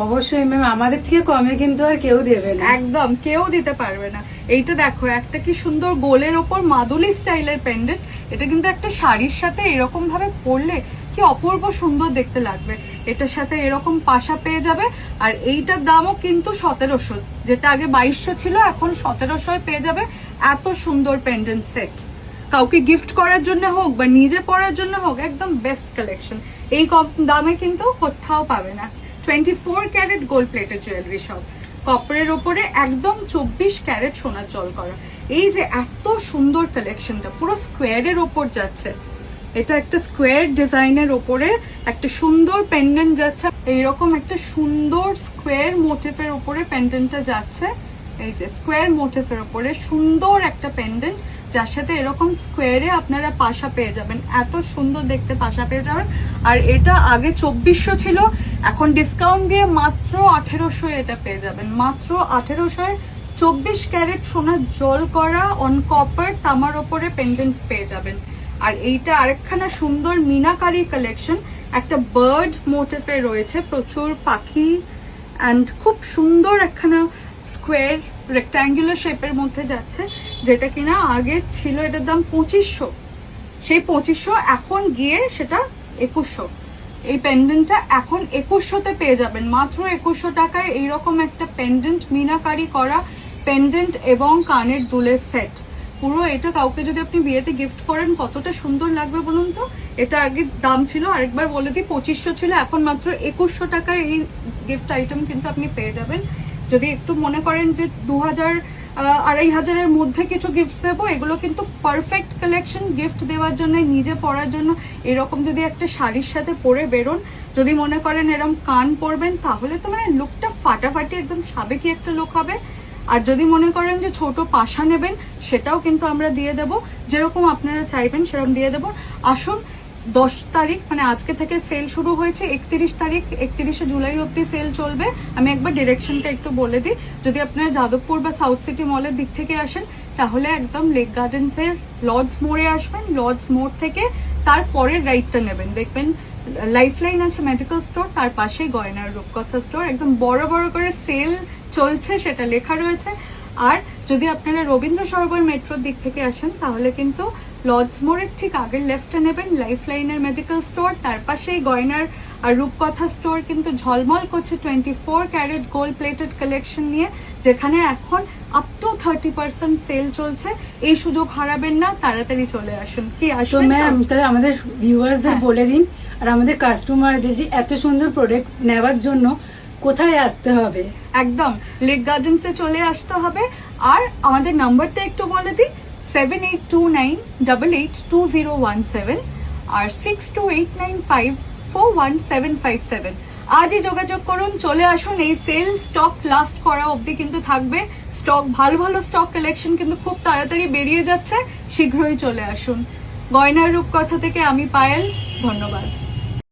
অবশ্যই ম্যাম, আমাদের থেকে কমে কিন্তু আর কেউ দেবে না, একদম কেউ দিতে পারবে না। এইটা দেখো একটা কি সুন্দর গোলের ওপর মাদুলি স্টাইলের পেন্ডেন্ট। এটা কিন্তু একটা শাড়ির সাথে এরকম ভাবে পরলে কি অপূর্ব সুন্দর দেখতে লাগবে। এটার সাথে এরকম পাশা পেয়ে যাবে। আর এইটার দামও কিন্তু 1700, যেটা আগে 2200 ছিল এখন 1700 পেয়ে যাবে। এত সুন্দর পেন্ডেন্ট সেট কাউকে গিফট করার জন্য হোক বা নিজে পরার জন্য হোক, একদম বেস্ট কালেকশন। এই কম দামে কিন্তু কোথাও পাবে না। 24 carat gold plated jewellery shop, কপারের ওপরে একদম 24 ক্যারেট সোনার জল করা। এই যে এত সুন্দর কালেকশনটা পুরো স্কোয়ারের ওপর যাচ্ছে, এটা একটা স্কোয়ার ডিজাইনের ওপরে একটা সুন্দর পেন্ডেন্ট যাচ্ছে। এইরকম একটা সুন্দর স্কোয়ার মোটিফের ওপরে পেন্ডেন্টটা যাচ্ছে। এই যে স্কোয়ার মোটিফের ওপরে সুন্দর একটা পেন্ডেন্ট, যার সাথে এরকম স্কোয়ারে আপনারা পাশা পেয়ে যাবেন। এত সুন্দর দেখতে পাশা পেয়ে যাবেন। আর এটা আগে 2400 ছিল, এখন ডিসকাউন্ট দিয়ে মাত্র 1800 এটা পেয়ে যাবেন। মাত্র 1800 24 ক্যারেট সোনার জল করা অন কপার তামার ওপরে পেন্ডেন্টস পেয়ে যাবেন। আর এইটা আরেকখানা সুন্দর মিনাকারি কালেকশন, একটা বার্ড মোটিফে রয়েছে, প্রচুর পাখি অ্যান্ড খুব সুন্দর একখানা স্কোয়ার রেক্ট্যাঙ্গুলার শেপের মধ্যে যাচ্ছে, যেটা কিনা আগে ছিল এটার দাম 2500, সেই 2500 এখন গিয়ে সেটা 2100। এই পেন্ডেন্টটা এখন 2100-তে পেয়ে যাবেন, মাত্র 2100 টাকায়। এইরকম একটা পেন্ডেন্ট মিনাকারি করা পেন্ডেন্ট এবং কানের দুলের সেট পুরো। এটা কাউকে যদি আপনি বিয়েতে গিফট করেন কতটা সুন্দর লাগবে বলুন তো। এটা আগে দাম ছিল, আরেকবার বলে দিই, 2500 ছিল, এখন মাত্র 2100 টাকায় এই গিফট আইটেম কিন্তু আপনি পেয়ে যাবেন। যদি একটু মনে করেন যে 2000 2500-এর মধ্যে কিছু গিফট দেবো, এগুলো কিন্তু পারফেক্ট কালেকশন গিফট দেওয়ার জন্য, নিজে পরার জন্য। এরকম যদি একটা শাড়ির সাথে পরে বেরোন, যদি মনে করেন এরকম কান পরবেন, তাহলে তো মানে লুকটা ফাটাফাটি একদম সাবেকি একটা লুক হবে। আর যদি মনে করেন যে ছোট পাশা নেবেন, সেটাও কিন্তু আমরা দিয়ে দেব, যেরকম আপনারা চাইবেন সেরকম দিয়ে দেব। আসুন 10 তারিখ মানে আজকে থেকে সেল শুরু হয়েছে, 31 তারিখ 31শে জুলাই অবধি সেল চলবে। আমি একবার ডিরেকশনটা একটু বলে দিই। যদি আপনারা যাদবপুর বা সাউথ সিটি মলের দিক থেকে আসেন, তাহলে একদম লেক গার্ডেন্সের লর্ডস মোড়ে আসবেন। লর্ডস মোড় থেকে তারপরের রাইটটা নেবেন, দেখবেন লাইফলাইন আছে মেডিকেল স্টোর, তার পাশেই গয়নার রূপকথা স্টোর, একদম বড় বড় করে সেল চলছে সেটা লেখা রয়েছে। আর যদি আপনারা রবীন্দ্র সরোবর মেট্রোর দিক থেকে আসেন, তাহলে কিন্তু লর্ডস মোড়ের ঠিক আগের লেফটে নেবেন, লাইফলাইনের মেডিকেল স্টোর, তার পাশেই গয়নার আর রূপকথা স্টোর কিন্তু ঝলমল করছে 24 ক্যারেট গোল্ড প্লেটেড কালেকশন নিয়ে, যেখানে এখন আপ টু 30% সেল চলছে। এই সুযোগ হারাবেন না, তাড়াতাড়ি চলে আসুন। কি আসুন ম্যাম, তাহলে আমাদের ভিউয়ার্সদের বলে দিন, আর আমাদের কাস্টমারদের যে এত সুন্দর প্রোডাক্ট নেওয়ার জন্য কোথায় আসতে হবে। একদম লেক গার্ডেন্সে চলে আসতে হবে। আর আমাদের নাম্বারটা একটু বলে দিই, 7829882017 আর 6289541757। আজই যোগাযোগ করুন, চলে আসুন। এই সেল স্টক লাস্ট করা অবধি কিন্তু থাকবে। স্টক ভালো ভালো স্টক কালেকশন কিন্তু খুব তাড়াতাড়ি বেরিয়ে যাচ্ছে, শীঘ্রই চলে আসুন। গয়নার রূপকথা থেকে আমি পায়েল, ধন্যবাদ।